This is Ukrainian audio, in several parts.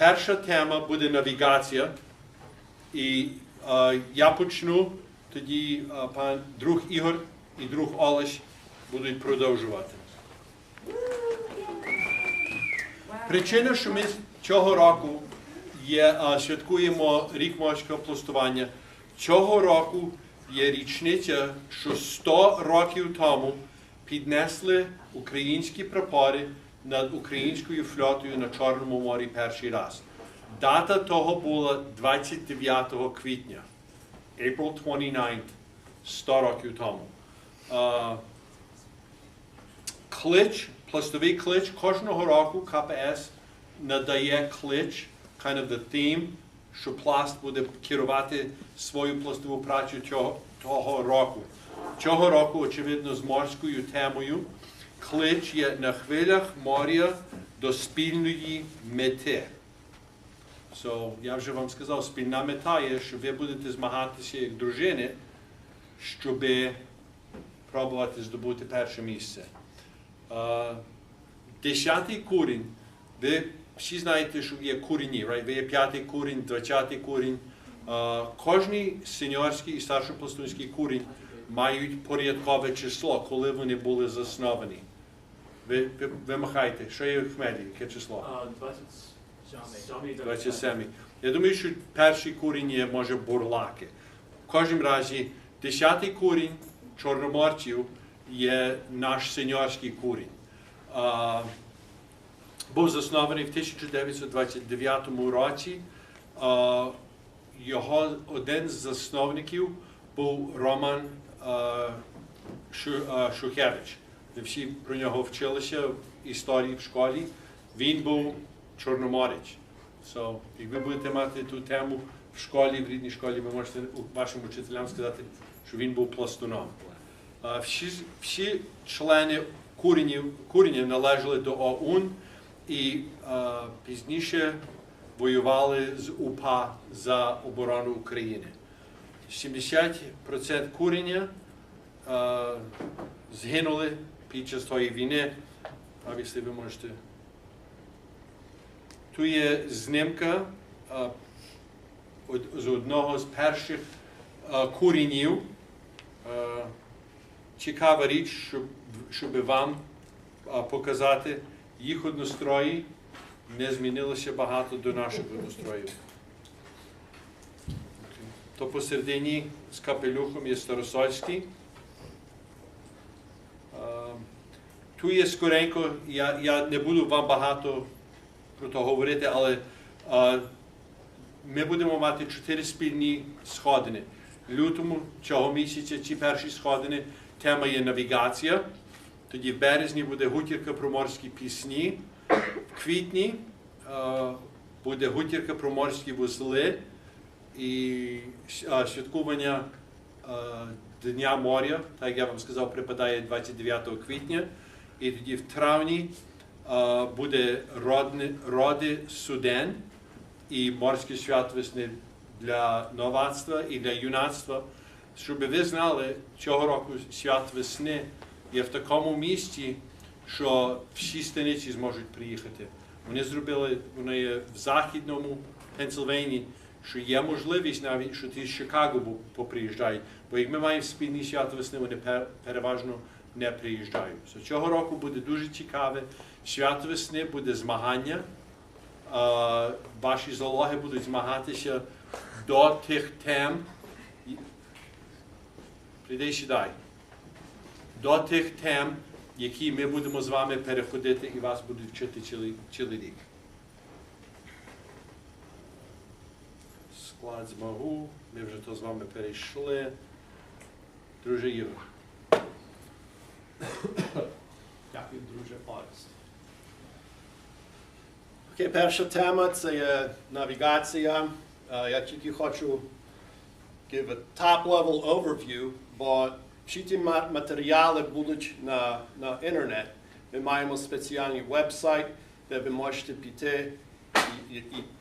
Перша тема буде навігація. І я почну, тоді пан друг Ігор і друг Олесь будуть продовжувати. Причина, що ми цього року святкуємо рік морського пластування, цього року є річниця, що 100 років тому піднесли українські прапори над українською флотою на Чорному морі перший раз. Дата того була 29 квітня, April 29th, 100 років тому. Пластовий клич кожного року КПС надає клич, kind of the theme, що пласт буде керувати свою пластову працю того року. Цього року, очевидно, з морською темою, клич є на хвилях моря до спільної мети. So, я вже вам сказав, спільна мета є, що ви будете змагатися як дружини, щоб пробувати здобути перше місце. 10-й курінь. Ви всі знаєте, що є курені, right? Ви є 5-й курінь, 20-й курінь. Кожний сеньорський і старшопластунський курінь мають порядкове число, коли вони були засновані. Ви махайте, що є в Хмелі, яке число? 27. Я думаю, що перший курінь є, може, бурлаки. В кожному разі, 10-й курінь чорноморців є наш сеньорський курінь. Був заснований в 1929 році. Його один з засновників був Роман Шухевич. Ви всі про нього вчилися в історії в школі. Він був чорноморець. So, як ви будете мати ту тему в школі, в рідній школі, ви можете вашим учителям сказати, що він був пластуном. Всі члени куріння належали до ОУН і пізніше воювали з УПА за оборону України. 70% куріння згинули під час тої війни. Якщо ви можете. Тут є знімка з одного з перших курінів. Цікава річ, щоб вам показати, їх однострої не змінилося багато до наших одностроїв. То посередині з капелюхом є Старосольський. Тут є скоренько, я не буду вам багато про то говорити, але ми будемо мати 4 спільні сходини. В лютому цього місяця ці перші сходини тема є навігація. Тоді в березні буде гутірка про морські пісні. В квітні буде гутірка про морські вузли і святкування Дня моря, так як я вам сказав, припадає 29 квітня. І тоді в травні буде роди суден і морське свято весни для новацтва і для юнацтва. Щоб ви знали, цього року свято весни є в такому місці, що всі станиці зможуть приїхати. Вони зробили, вони є в західному Пенсильванії, що є можливість навіть, що ті з Чикаго поприїжджають. Бо як ми маємо спільні свято весни, вони переважно не приїжджають. Цього року буде дуже цікаве. Свято весни буде змагання. Ваші зоологи будуть змагатися до тих тем. Прийди сюди. До тих тем, які ми будемо з вами переходити і вас будуть вчити цілий рік. Склад змагу. Ми вже то з вами перейшли. Друже Ігор. Дякую, друже Орест. Окей, перша тема – це навігація. Я тільки хочу give a top-level overview, бо всі ті матеріали будуть на інтернет. Ми маємо спеціальний веб-сайт, де ви можете піти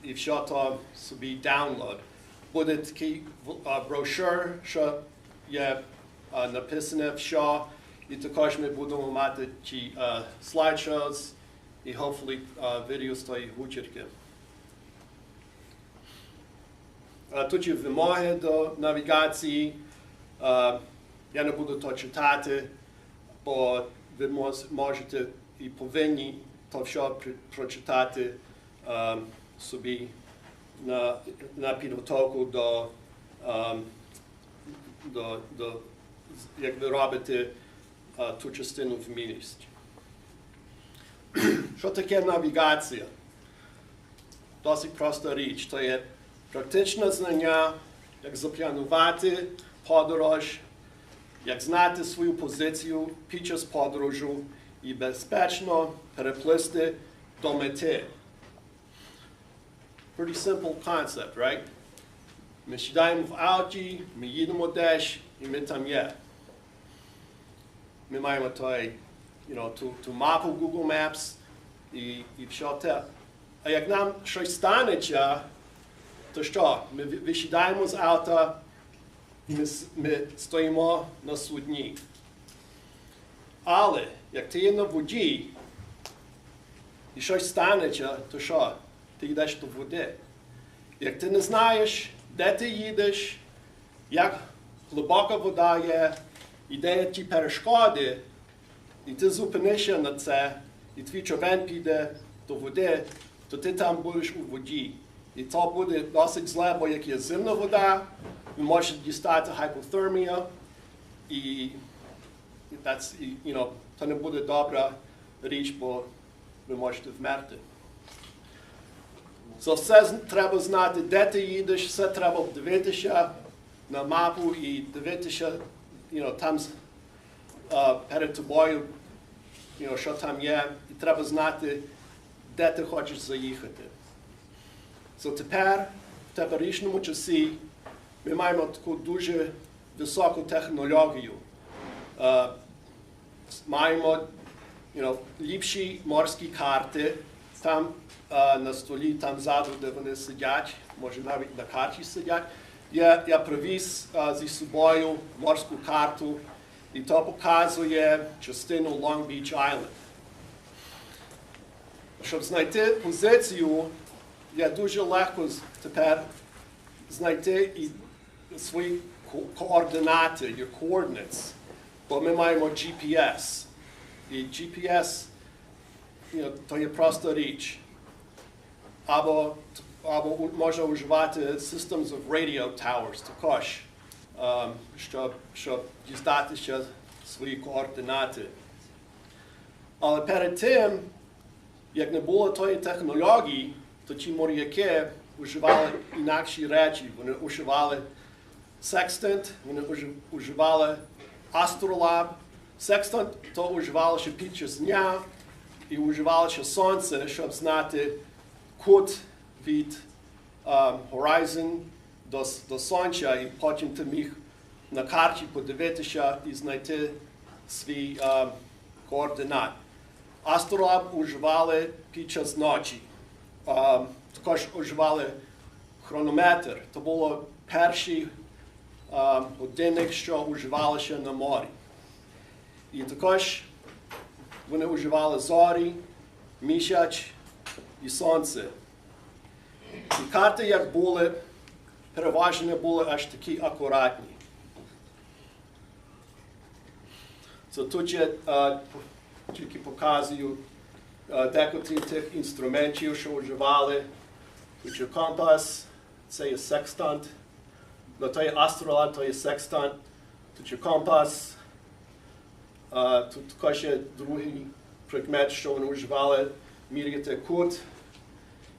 і все то собі download. Буде такий брошур, що є написане все. І також ми будемо мати ті слайд-шоус і, hopefully, відео з тої гутірки. Тут є вимоги до навігації. Я не буду то читати, бо ви можете і повинні то все прочитати собі на підготовку до як ви робите ту частину вмілості. Що таке навігація? Досить проста річ. То є практичне знання, як запланувати подорож, як знати свою позицію під час подорожу і безпечно переплисти до мети. Pretty simple concept, right? Ми сідаємо в ауті, ми їдемо десь, і ми там є. Ми маємо ту мапу Google Maps і все те. А як нам щось станеться, то що? Ми висідаємо з авто, і ми стоїмо на судні. Але, як ти є на воді, і щось станеться, то що? Ти йдеш до води. Як ти не знаєш, де ти їдеш, як глибока вода є, і де є ті перешкоди, і ти зупинишся на це, і твій човен піде до води, то ти там будеш у воді. І то буде досить зле, бо як є зимна вода, ви можете дістати гіпотермія, і то не буде добра річ, бо ви можете вмерти. Все треба знати, де ти їдеш, все треба дивитися на мапу і дивитися, там перед тобою, що там є, і треба знати, де ти хочеш заїхати. Тепер, в теперішньому часі, ми маємо таку дуже високу технологію. Маємо ліпші морські карти, там на столі, там ззаду, де вони сидять, може навіть на карті сидять. Я привіз зі собою морську карту, і то показує частину Long Beach Island. Щоб знайти позицію, є дуже легко тепер знайти і свої координати, your coordinates, бо ми маємо GPS. І GPS, то є проста річ. Або можна вживати systems of radio towers також, щоб дістатися свої координати. Але перед тим, як не було тої технології, то ті моряки вживали інакші речі. Вони вживали секстант, вони вживали астролаб. Секстант то вживалося під час дня і вживалося сонце, щоб знати кут від horizon до сонця, і потім ти міг на карті подивитися і знайти свій координат. Астролаб вживали під час ночі. Також вживали хронометр. Це було перший годинник, що вживалося на морі. І також вони вживали зорі, місяць і сонце. І карти, як були, переважно не були аж такі акуратні. Тут я тільки показую декотрі тих інструментів, що вживали. Тут є компас, це є секстант. То є астролаб, то є секстант. Тут є компас. Тут також є другий предмет, що вони вживали, міряти кут.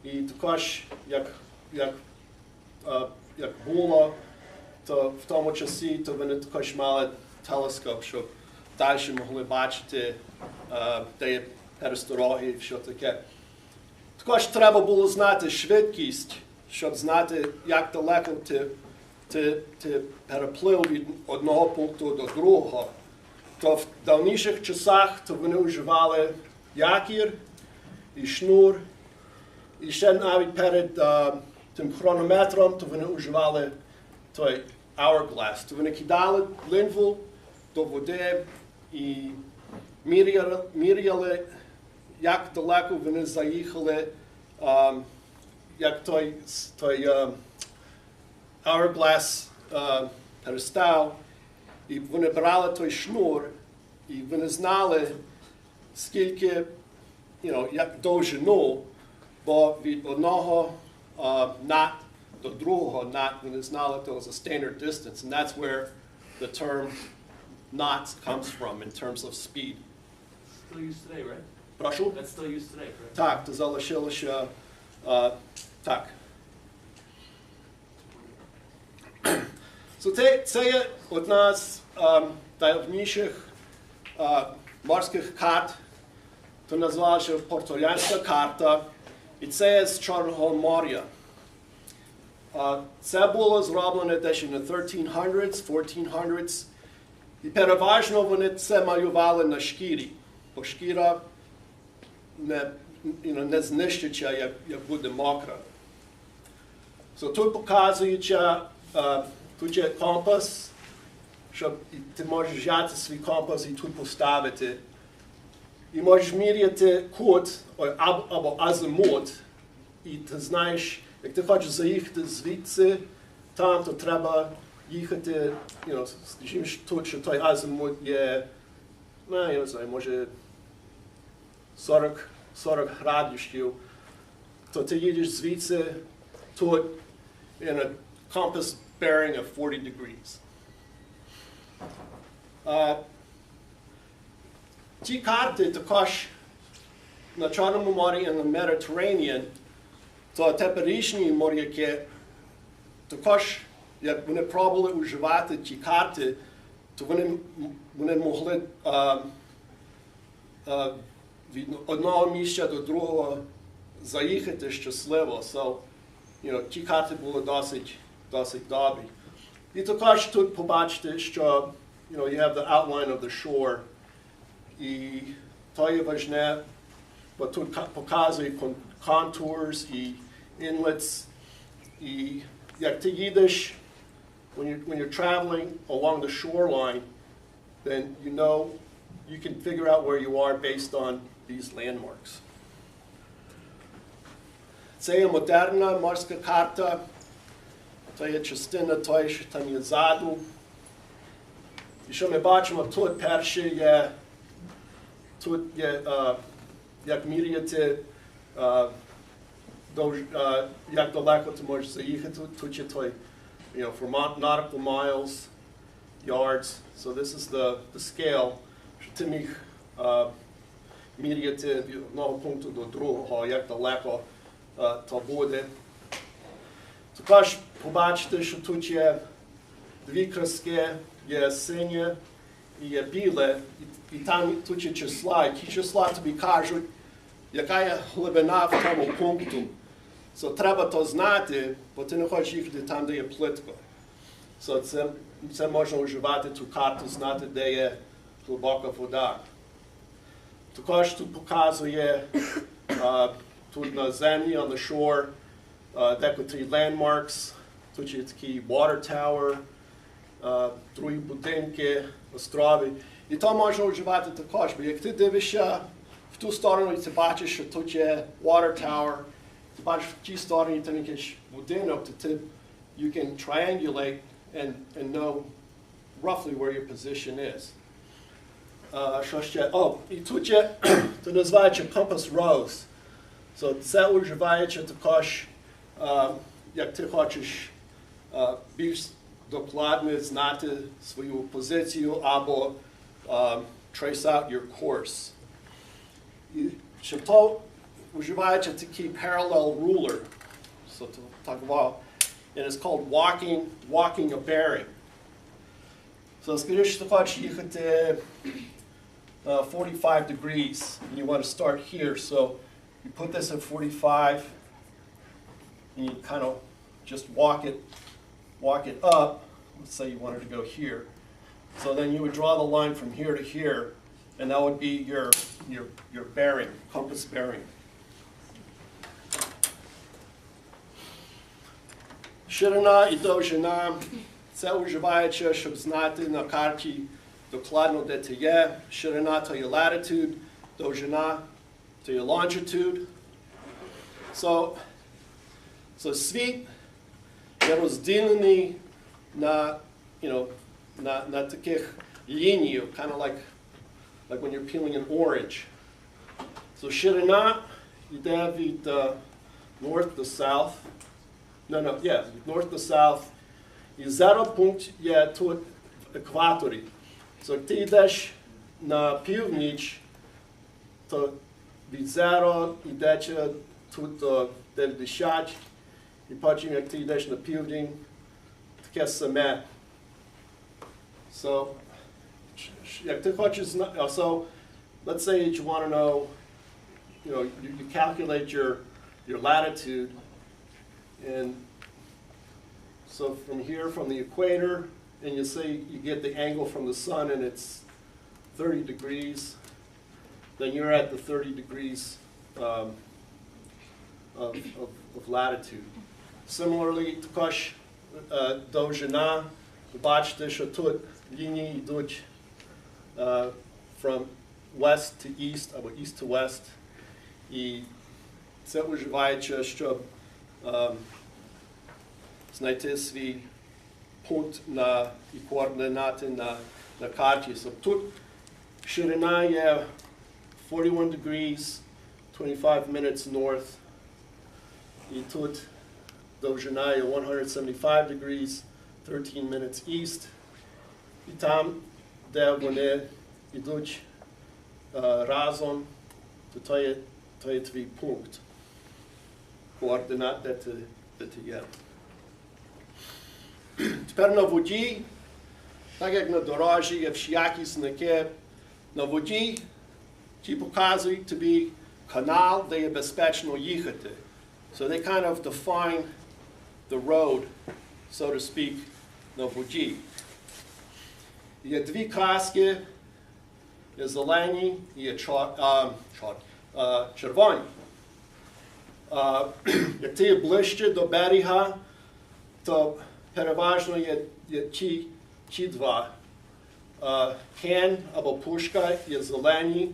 І також, як було, то в тому часі, то вони також мали телескоп, щоб далі могли бачити, де є перестороги і що таке. Також треба було знати швидкість, щоб знати, як далеко ти переплив від одного пункту до другого. То в давніших часах то вони вживали якір і шнур. І ще навіть перед тим хронометром, то вони вживали той hourglass. То вони кидали линву до води і міряли, як далеко вони заїхали, як той hourglass перестав, і вони брали той шнур, і вони знали, скільки, як довжину, бо від одного knot до другого knot, вони знали, it was a standard distance, and that's where the term knots comes from in terms of speed. Still used today, right? Прошу? That's still used today, correct? Так, то залишилося так. Це є одна з найдавніших морських карт, то називається Порторіанська карта, і це є з Чорного моря. Це було зроблено десь на 1300s, 1400s, і переважно вони це малювали на шкірі, бо шкіра не знищиться, як буде мокра. Тут показується, тут є компас, щоб ти можеш взяти свій компас і тут поставити. І можеш міряти кут або азимут, і ти знаєш, як ти хочеш заїхати звідси, там, то треба їхати, скажімо, тут, що той азимут є, я не знаю, може 40 градусів, то ти їдеш звідси, тут, in a compass bearing of 40 degrees. Ті карти також на Чорному морі і на Mediterranean, то теперішні моряки також, як вони пробували вживати ті карти, то вони могли від одного місця до другого заїхати щасливо. Ті карти були досить добрі. І також тут побачите, що you have the outline of the shore. І то є важне, бо тут показує contours і inlets. І як ти їдеш, when you're traveling along the shoreline, then you can figure out where you are based on these landmarks. Це є модерна морська карта, це є частина тої, що там є ззаду. І що ми бачимо, тут перше є, як міряти, як далеко ти можеш заїхати. Тут є той, for nautical miles, yards. So this is the scale, що ти міг міряти від одного пункту до другого, як далеко то буде. Також побачите, що тут є дві краски, є синє і є біле, і там тут є числа, які числа тобі кажуть, яка є глибина в тому пункту. Треба то знати, бо ти не хочеш їхати там, де є плитко. Це можна вживати ту карту, знати, де є глибока вода. Також тут показує тут на землі, on the shore, декотрі landmarks. Тут є такий water tower, другі будинки, острови. І то можна вживати також, бо як ти дивишся в ту сторону, і ти бачиш, що тут є water tower, ти бачиш в тій стороні там якийсь будинок, то ти, you can triangulate and know roughly where your position is. Що ще? І тут є, то називається compass rose. Це вживається також, як ти хочеш більш докладно знати свою позицію або trace out your course. І що то вживається такий parallel ruler. And it's called walking a bearing. Скажи, що ти хочеш їхати 45 degrees, and you want to start here. So you put this at 45, and you kind of just walk it up. Let's say you wanted to go here. So then you would draw the line from here to here, and that would be your bearing, compass bearing. Ширина і довжина. Це вживається, щоб знати на карті докладно, де ти є. Ширина – то є latitude, довжина – то є longitude. So світ є розділені на, на таких лінію, kind of like when you're peeling an orange. So ширина йде від north to south. Від north to south. І zero пункт є тут в екваторі. So як ти йдеш на північ, то від zero йдеться тут до 90, і потім як ти йдеш на південь, таке саме. So, як ти хочеш знати, so let's say that you want to know, you calculate your latitude, and so from here, from the equator, and you say you get the angle from the sun and it's 30 degrees, then you're at the 30 degrees of latitude. Similarly, також довжина, ви бачите, що тут лінії йдуть from west to east, або east to west, і це вживається, щоб знайти свій пункт і координати на карті. So, тут ширина є 41 degrees, 25 minutes north, і тут довжина є 175 degrees, 13 minutes east, і там, де вони йдуть разом, то є твій пункт, координат, де ти є. Тепер на воді, так як на дорожі є всякі знаки, на воді ті показують тобі канал, де є безпечно їхати. So they kind of define the road, so to speak, на воді. Є дві краски, є зелені і є червоні. Як ти є ближче до берега, то переважно є ті два. Кен або пушка є зелені,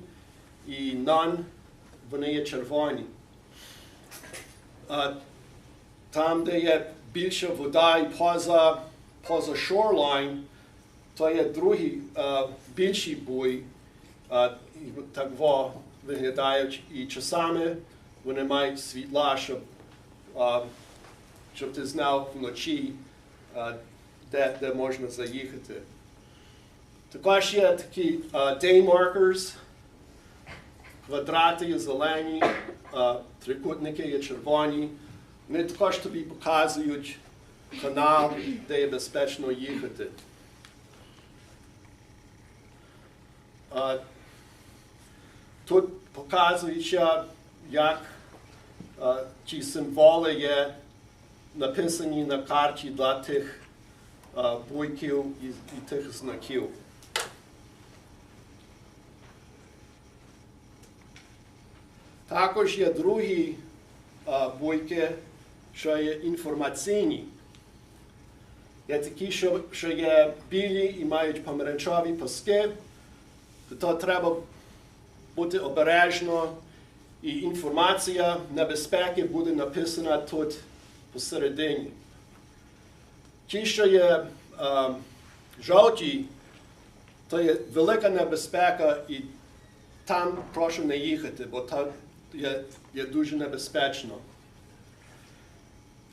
і нон, вони є червоні. Там, де є більше вода і поза shoreline, то є другий більший буй, так виглядають, і часами вони мають світла, щоб ти знав вночі, де можна заїхати. Також є такі day markers, квадрати є зелені, трикутники є червоні. Вони також тобі показують канал, де є безпечно їхати. Тут показується, як ті символи є написані на карті для тих буйків і тих знаків. Також є другі буйки, що є інформаційні. Є такі, що є білі і мають помаранчеві паски, то треба бути обережно, і інформація небезпеки буде написана тут посередині. Ті, що є жовті, то є велика небезпека, і там прошу не їхати, бо там є дуже небезпечно.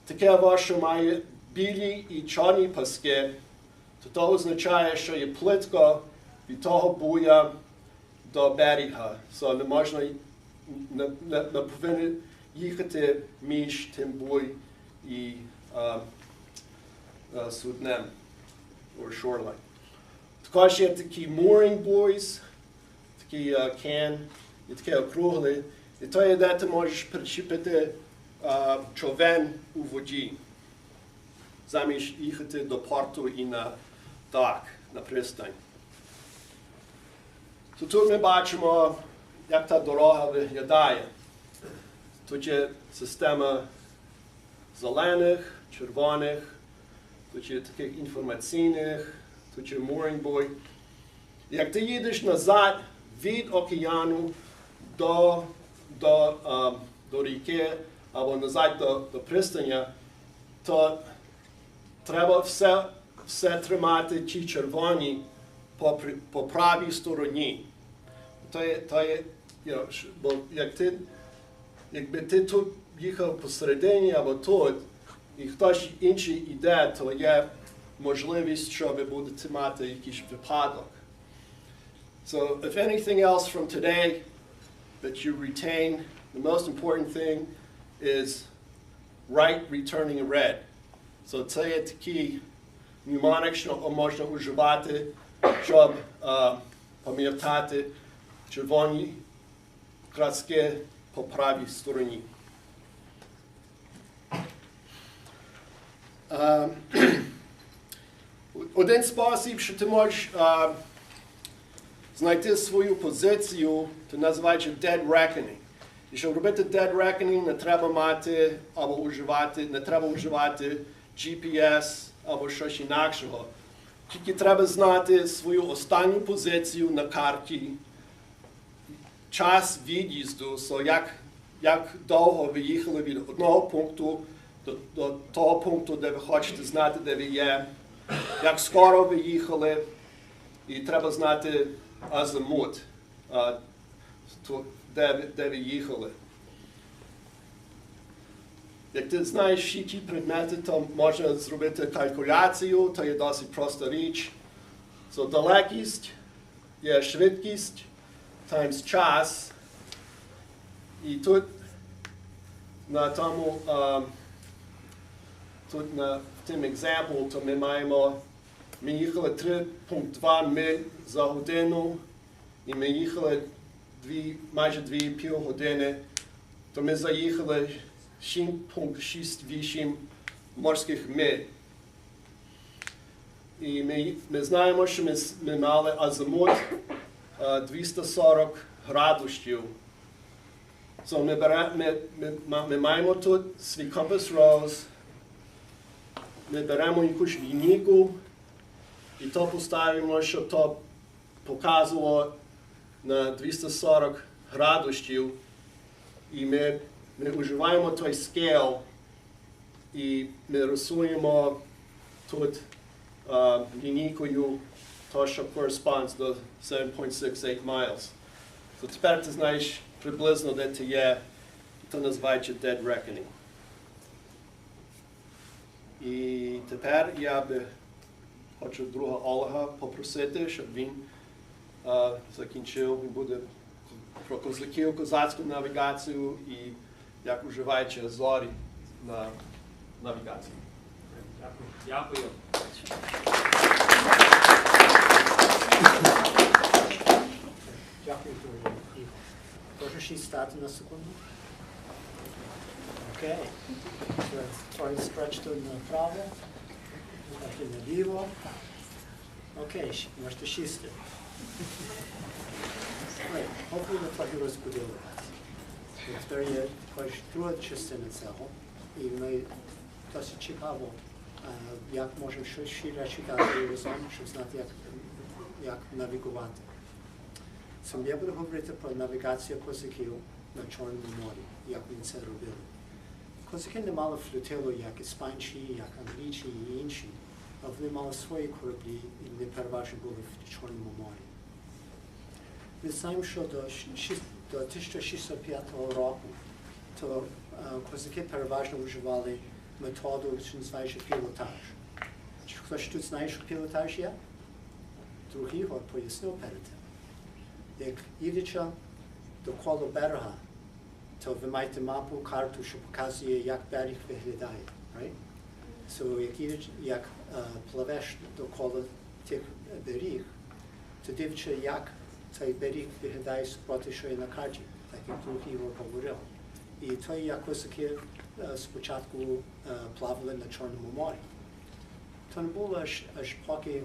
Таке, що має білі і чорні паски, то означає, що є плитко від того буя до берега. So, не можна, не повинен їхати між тим буй і суднем, or shoreline. Також є такі mooring buoys, такі кен, і такі округлі. І то є, де ти можеш причепити човен у воді, замість їхати до порту і на док, на пристань. Тут ми бачимо, як та дорога виглядає. Тут є система зелених, червоних, тут є таких інформаційних, тут є mooring buoy. Як ти їдеш назад від океану до ріки або назад до пристаня, то треба все тримати ті червоні по правій стороні. Бо якби ти тут їхав посередині або тут, і хтось інший йде, то є можливість, що ви будете мати якийсь випадок. So if anything else from today that you retain, the most important thing is right returning red. So це є такий мнемонік, що можна вживати, щоб пам'ятати червоні краски по правій стороні. Один спосіб, що ти можеш знайти свою позицію, це називається dead reckoning. І щоб робити dead reckoning, не треба мати або не треба вживати GPS або щось інакшого. Тільки треба знати свою останню позицію на карті, час від'їзду, як довго ви їхали від одного пункту до того пункту, де ви хочете знати, де ви є, як скоро ви їхали, і треба знати азимут, де ви їхали. Як ти знаєш всі ті предмети, то можна зробити калькуляцію, то є досить проста річ. So, далекість є швидкість times час. І тут на тому, в тим екземплі, то ми їхали 3.2 миль за годину, і ми їхали майже 2,5 години, то ми заїхали 7.68 морських миль. І ми знаємо, що ми мали азимут 240 градусів. So, ми маємо тут свій компас роз, ми беремо якусь лінійку і то поставимо, щоб то показувало на 240 градусів. І ми вживаємо той скейл і ми рисуємо тут лінійкою то, що corresponds до 7.68 miles. So, тепер ти знаєш приблизно, де ти є, то називається dead reckoning. І тепер я би хочу друга Олега попросити, щоб він закінчив, він буде про козаків, козацьку навігацію і як вживаючи зорі на навігації. Дякую. Дякую, Ігор. Можеш і стати на секунду? Окей. Твій стреч тут направо, трохи наліво. Окей, можете сісти. Hopefully ми трохи розбудили вас. Тепер є друга частина цього, і ми досить цікаво, як можемо щось ще читати разом, щоб знати, як навігувати. Я буду говорити про навігацію козаків на Чорному морі, як вони це робили. Козаки не мали флотилу, як іспанці, як англійці і інші, а вони мали свої кораблі, і вони переважно були в Чорному морі. Ми знаємо, що до 1605 року то козаки переважно вживали методу, що називається пілотаж. Чи хтось тут знає, що пілотаж є? Другий Ігор пояснив перед тим. Як їдучи довкола берега, то ви маєте мапу, карту, що показує, як берег виглядає. Right? So, як пливеш довкола тих берег, то дивишся, як цей берег виглядає супроти, що є на карті, так як другий Ігор говорив. І то як козаки спочатку плавали на Чорному морі. То не було аж поки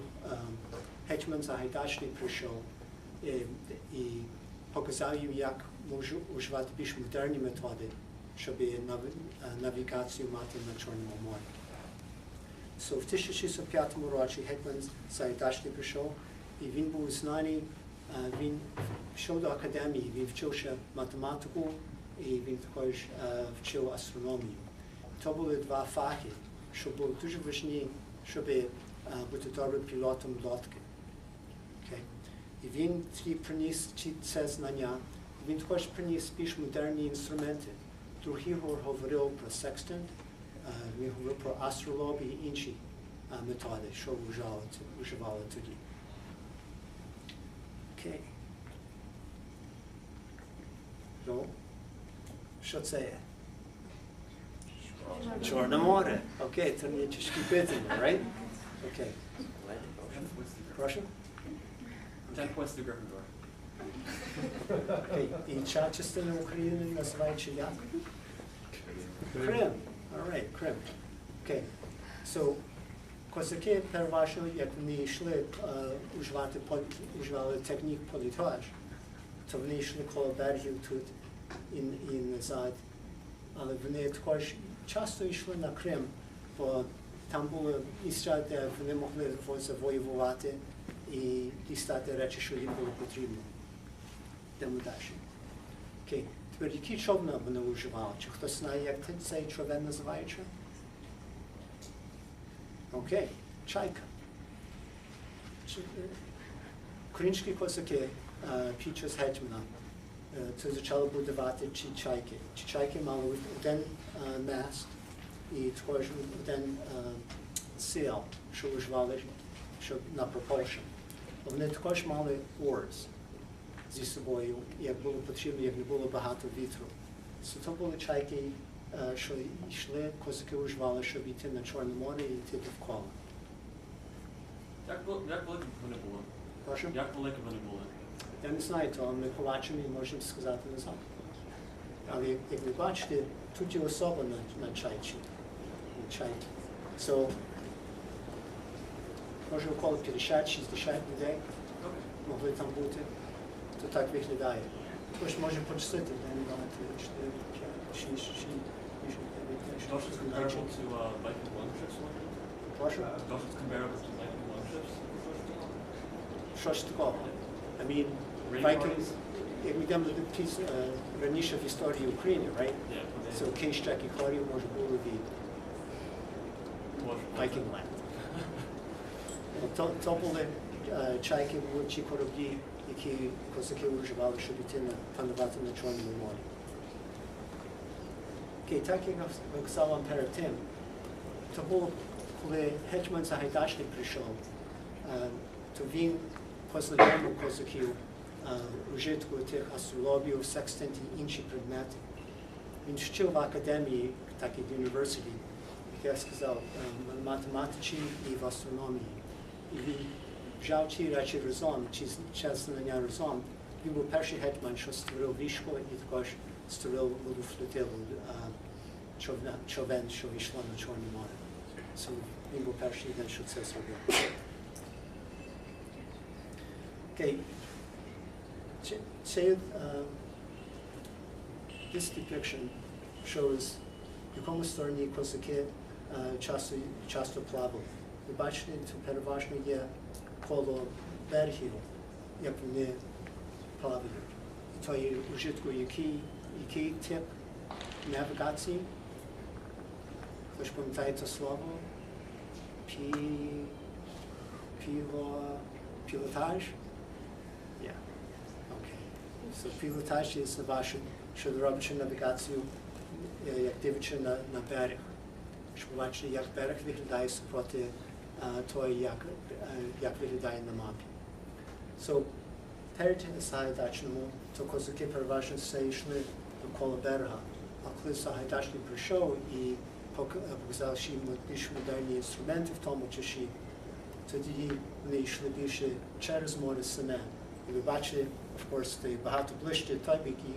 гетьман Сагайдачний прийшов і показав їм, як можуть вживати більш модерні методи, щоб навігацію мати на Чорному морі. So, в 1605 році гетьман Сагайдачний прийшов, і він був знаний, він пішов до академії, він вчився математику, і він також вчив астрономію. То були два фахи, що були дуже важні щоб бути добрим пілотом лодки. Okay? І він приніс це знання, він також приніс більш модерні інструменти. Другий говорив про секстинт, він говорив про астрологію і інші методи, що вживали тоді. Окей. Ну, що це є? Чорне море. Окей, це не тяжкі питання, right? Окей. Прошу? Ten points to Gryffindor. Окей. І ця частина України називається як? Крим. All right, Крим. Окей. So, козаки переважно, як вони йшли уживали технік політаж, то вони йшли коло берегів тут і назад. Але вони також часто йшли на Крим, бо там були місця, де вони могли завоювати і дістати речі, що їм було потрібно. Йдемо далі. Окей. Тепер які човна вони вживали? Чи хтось знає, як цей човен називається? Окей. Чайка. Українські козаки під час гетьмана це почали будувати ці чайки. Ці чайки мали один маст і також один сіл, що вживали на propulsion. Вони також мали oars зі собою, як було потрібно, як не було багато вітру. То були чайки, що йшли, козаки вживали, щоб йти на Чорне море і йти довкола. Як великі вони були? Прошу? Як великі вони були? Я не знаю, то ми побачимо і можемо сказати назад. Але як ви бачите, тут є особа на чайці. So, може около 50-60 людей могли там бути. То так виглядає. Тож може почистити, де не давати 4, 5, 6, 7, 8, 9, 10. Does it comparable to Viking warships? Прошу? Does it comparable to Viking warships? Щось такого. I mean, Raid Vikings, parties? як ми йдемо раніше в історії України, right? Yeah. So, кейс-чек і хорів може було від Viking land. То були чайки, були ці кораблі, які козаки вживали, щоб йти панувати на Чорному морі. Окей, так як я казав вам перед тим, то було, коли гетьман Сагайдачний прийшов, то він позначив козаків вжитку тих астрологію, секстинт і інші предмети. Він вчив в академії, так і в університеті, як я сказав, математиці і в астрономії. І він взяв ці речі разом, ці знання разом. Він був перший гетьман, що створив військо і також створив водофлотилу, човен, що вийшло на Чорне море. So, він був перший, що це зробив. Okay. This depiction shows в якому стороні козаки часто плавали. Ви бачите, це переважно є коло берегів, як вони плавають. І то є вжитку, який тип навігації? Хтось пам'ятає це слово? Пілотаж? Yeah. Okay. So пілотаж є ваше, що робите навігацію, як дивиться на берег. Щоб бачити, як берег виглядає супроти того, як виглядає на мапі. So, перед Сагайдачному, то козаки переважно все йшли довкола берега. А коли Сагайдачний прийшов і показав ще більш модерні інструменти, в тому часі, тоді вони йшли більше через море саме. І ви бачите, of course, це багато ближче той бік, і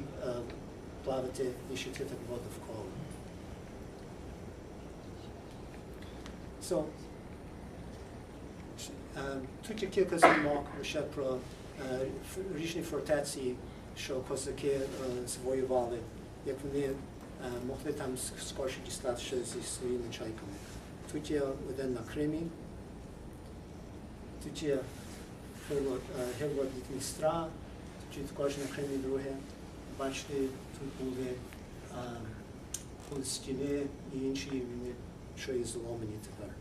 плавати, ніж йти так воду вколо. So, тут є кілька знімок лише про різні фортеці, що козаки завоювали, як вони могли там скорше дістатися зі своїми чайками. Тут є один на Кримі, тут є гирло від Дністра, тут є також на Кримі друге. Бачите, тут були стіни і інші, що є зломані тепер.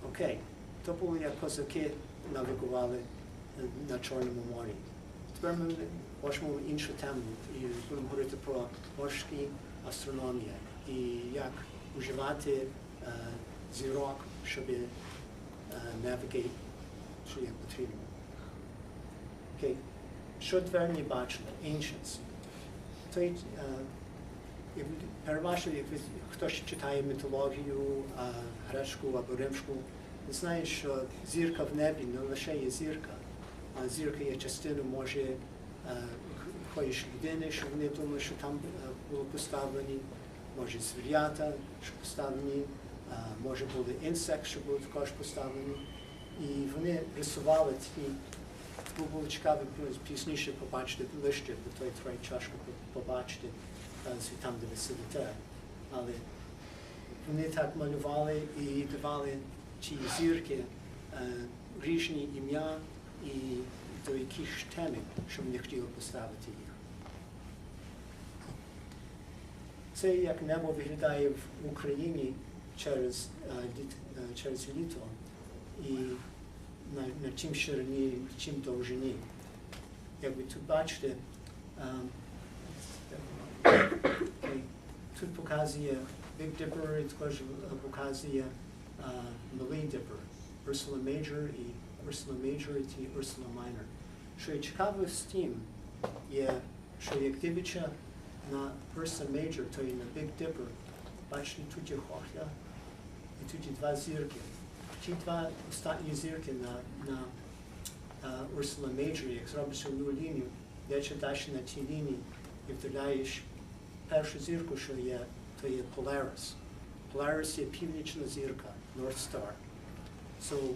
Окей, то були як козаки навігували на Чорному морі. Тепер ми хочемо іншу тему і будемо говорити про морські астрономія і як вживати зірок, щоб навігати, що як потрібно. Окей, що древні бачили? Ancients. Переважно, як хтось читає мітологію грецьку або римську, знає, що зірка в небі не лише є зірка, а зірка є частиною, може, якоїсь людини, що вони думали, що там було поставлені, може звірята, що поставлені, може були інсекти, що були також поставлені. І вони рисували такі, було цікаво пізніше побачити лише, бо той трохи тяжко побачити там, де ви сидите. Але вони так малювали і давали ті зірки різні ім'я і до яких теми, що вони хотіли поставити їх. Це як небо виглядає в Україні через літо і на чим ширині, чим довжині. Як ви тут бачите, тут показує Big Dipper, і також показує Малий Dipper, Ursula Major і Ursula Major і Ursula Minor. Що є цікаво з тим, є, що як дивиться на Ursula Major, то є на Big Dipper, бачите, тут є хохля, і тут є два зірки. Ті два останні зірки на Ursula Major, як зробиш одну лінію, дече далі на тій лінії, і вдаляєш першу зірку, що є, то є Polaris. Polaris є північна зірка, North Star. So,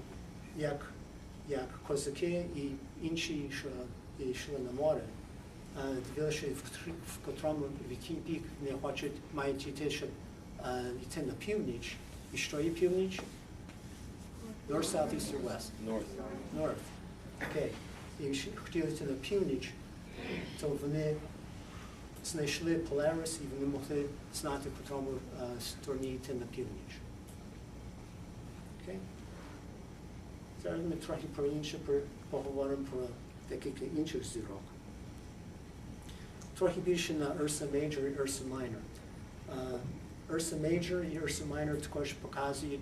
як козаки і інші, що йшли на море, дивилися, в котрому, в який бік не хочуть, мають йти, щоб йти на північ. І що є північ? North, South, East or West? North. Окей. Якщо хотіли йти на північ, то вони знайшли Polaris і вони могли знати, по тому стороні йти на північ. Окей? Зараз ми трохи про інше поговоримо про декілька інших зірок. Трохи більше на Ursa Major і Ursa Minor. Ursa Major і Ursa Minor також показують,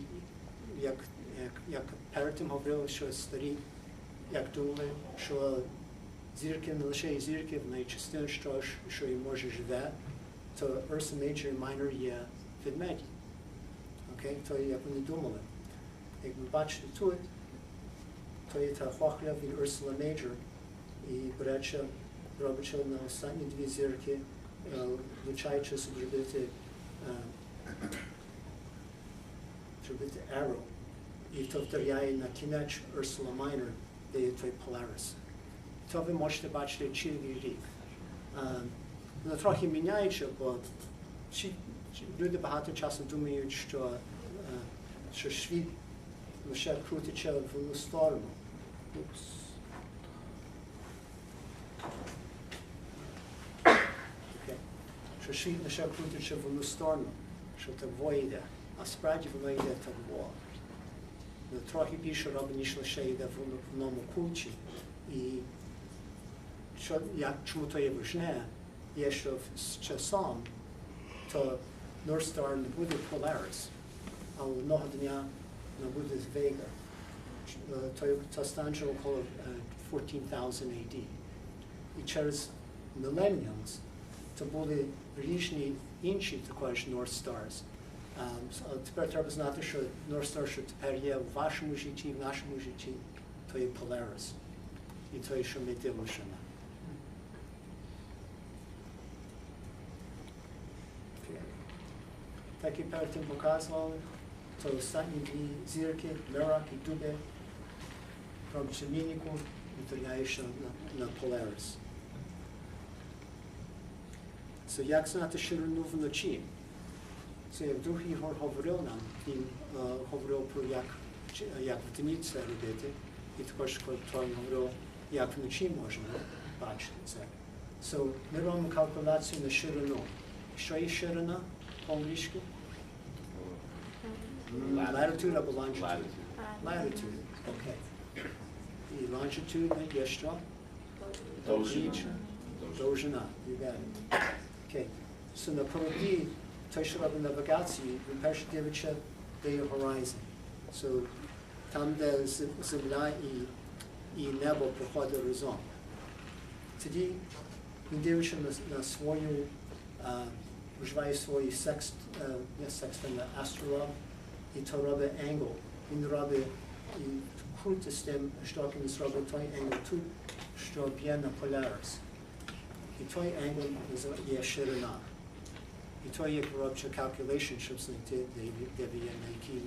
як перед тим говорили, що старі, як думали, що зірки не лише є зірки, вони є частина, що і може живе, то Ursa Major і Minor є ведмеді. Окей? То як вони думали. Як ви бачите тут, то є та хохля від Ursula Major, і берече, робичи на останні дві зірки, влучаючи зробити arrow. І то вдаряє на кінець Ursula Minor, де є той Polaris. То ви можете бачити цілий рік. Воно трохи міняється, бо люди багато часу думають, що світ лише крутиться в одну сторону. Що світ лише крутиться в одну сторону, що так йде, а справді воно йде так во. Трохи більше робить, ніж лише йде в одному культі. І чому то є важне, є, що з часом то North Star не буде Polaris, а одного дня не буде Vega. То станеться около 14,000 AD. І через millenniums то були різні інші також North Stars. Тепер треба знати, що North Star, що тепер є в вашому житті, в нашому житті, то є Polaris. І то є, що ми дивимося на. Так і перед тим показували, то останні дві зірки, Merak і Dubhe, робиться мініку, віддаляєш на Polaris. So, як знати ширину вночі? Це як друг Ігор говорив нам, він говорив про як в дні це робити, і також говорив, як вночі можна бачити це. So, ми робимо калькуляцію на ширину. Що є ширина по-англійськи? Latitude або longitude? Latitude, okay. І longitude є що? Довжина, you got it. Okay. So на кораблі, той, що робить навігацію, він перше дивиться, де є horizon. So там, де земля і небо проходить разом. Тоді він дивиться на свою, вживає свій астролаб, і то робить angle. Він робить і крути з тим, що він зробить той angle тут, що б'є на Polaris. І той angle є ширина. І то є робча calculation, щоб знайти, де він є на якій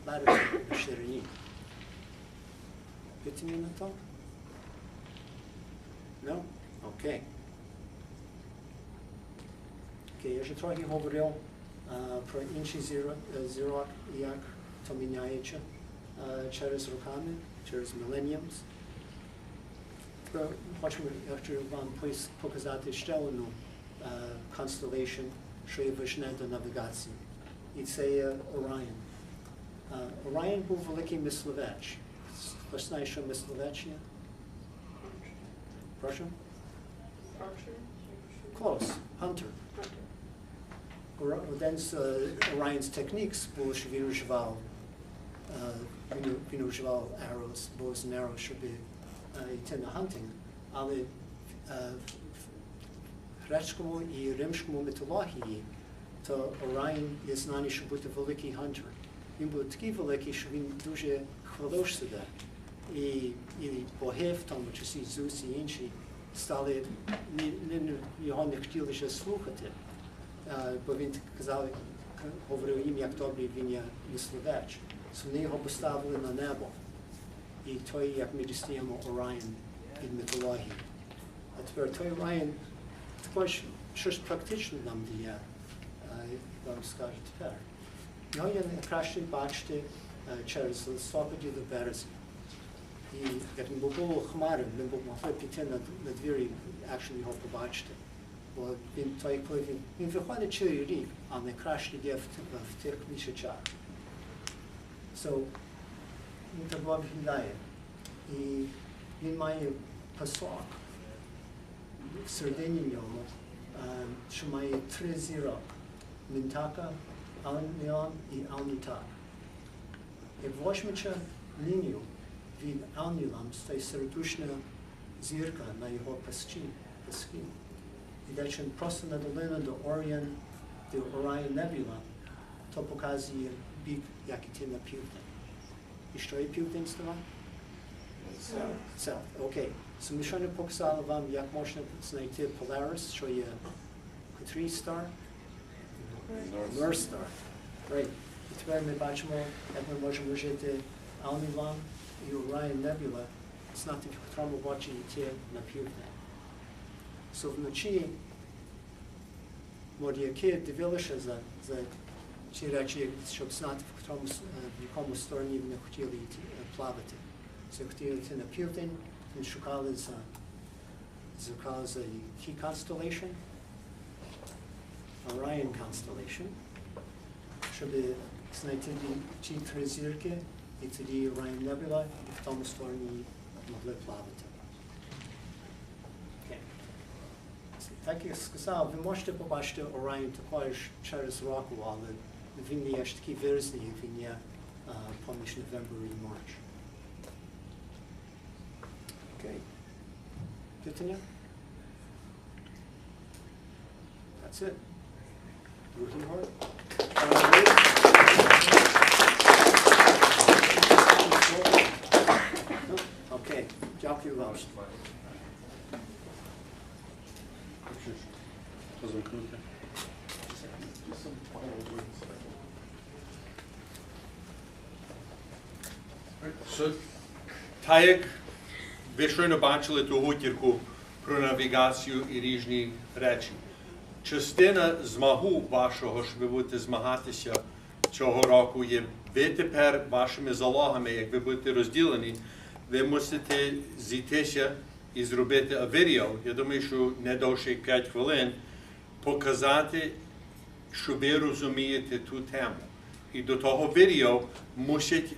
latitude на ширині. Питання на то? No? Окей. Окей, я вже трохи говорив про інші зірок, як то міняється через роками, через millenniums. Я хочу вам показати ще одну constellation, що є важне до навігації. І це є Orion. Orion був великий мисловець. Хтось знає, що мисловець є? Прошу? Close. Hunter. Один з Orion's techniques було, що він вживав arrows, bows and arrows, щоб йти на hunting. Але в грецькому і римському мітології то Orion є знаний, щоб бути великий hunter. Він був такий великий, що він дуже хвалив себе. І боги, в тому часі Зус і інші, його не хотіли ще слухати, бо він говорив їм, як добрий він є мисловець. Вони його поставили на небо. І той, як ми дістаємо Orion від мітології. А тепер той Orion також щось практично нам дає, вам скажу тепер. Його є найкраще бачити через листопаді до березня. І як не було хмари, ми могли піти на двір і його побачити. Бо він виходить цілий рік, а найкраще є в тих місяцях. Він так виглядає. І він має пасок в середині ньому, що має 3 зірок. Мінтака, Алніон і Алнітак. Як візьмете лінію від Алнілам, стає середушна зірка на його паски. Йдеться просто на долину до Оріон, до Orion Nebula, то показує бік, як іти на південь. І що є південь слова? South. Окей. Ми щойно показали вам, як можна знайти Polaris, що є котрий star? North Star. Right. І тепер ми бачимо, як ми можемо вжити Alnilam і Orion Nebula, знати, в котрому боці йти на південь. Вночі моряки дивилися за ці речі, щоб знати, в якому стороні вони хотіли плавати. Хотіли йти на південь, вони шукали за який constellation? Orion constellation, щоб знайти ці 3 зірки, і тоді Orion Nebula, і в тому стороні могли плавати. Так як сказав, ви можете побачити Orion також через року, але він не є ж такий виразний, як він є поміж Новембр і Марч. Окей. Питання? That's it. Другий год. Окей. Дякую вам. Так як ви щойно бачили ту гутірку про навігацію і різні речі, частина змагу вашого, щоб ви будете змагатися цього року, є ви тепер вашими залогами, як ви будете розділені, ви мусите зійтися і зробити відео, я думаю, що не довше як 5 хвилин, показати, що ви розумієте ту тему. І до того відео мусять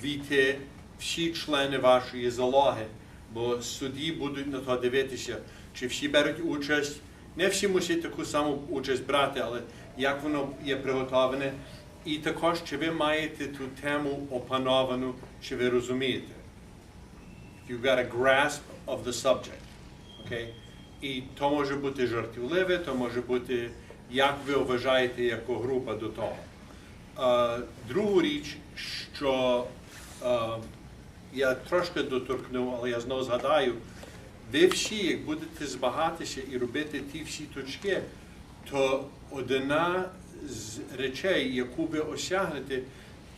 війти всі члени вашої залоги, бо судді будуть на то дивитися, чи всі беруть участь. Не всі мусять таку саму участь брати, але як воно є приготовлене. І також, чи ви маєте ту тему опановану, чи ви розумієте. You've got a grasp of the subject. Okay? І то може бути жартівливе, то може бути, як ви вважаєте, як група до того. Другу річ, що я трошки доторкнув, але я знову згадаю, ви всі, як будете збагатися і робити ті всі точки, то одна з речей, яку ви осягнете,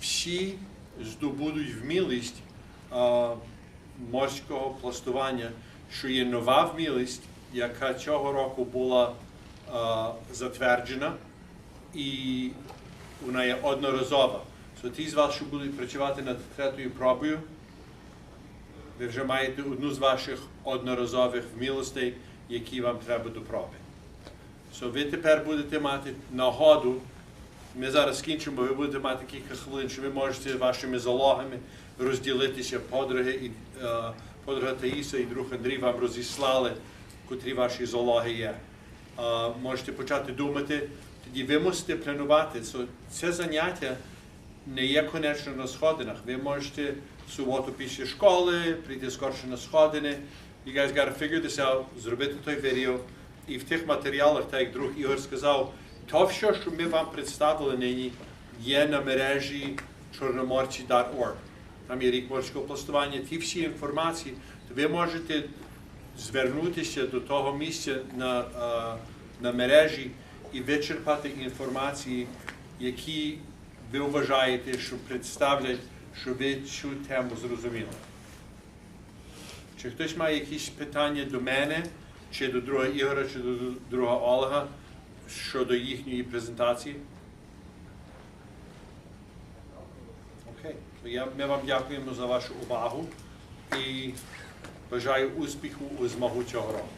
всі здобудуть вмілість морського пластування, що є нова вмілість, яка цього року була затверджена, і вона є одноразова. Ті з вас, що будуть працювати над третьою пробою, ви вже маєте одну з ваших одноразових вмілостей, які вам треба до проби. Ви тепер будете мати нагоду, ми зараз скінчимо, бо ви будете мати кілька хвилин, що ви можете вашими залогами розділитися. Подруга Таїса і друг Андрій вам розіслали, котрі ваші залоги є. Можете почати думати, тоді ви мусите планувати. Це заняття не є конечно на сходинах. Ви можете в суботу після школи прийти скорше на сходини. You guys got to figure this out, зробити той відео. І в тих матеріалах, так як друг Ігор сказав, то все, що ми вам представили нині, є на мережі чорноморці.org. Там є рік морського пластування. Ті всі інформації, то ви можете звернутися до того місця на мережі і вичерпати інформації, які ви вважаєте, що представлять, що ви цю тему зрозуміли. Чи хтось має якісь питання до мене, чи до друга Ігора, чи до друга Олега щодо їхньої презентації? Окей. Ми вам дякуємо за вашу увагу і бажаю успіху у змагу цього року.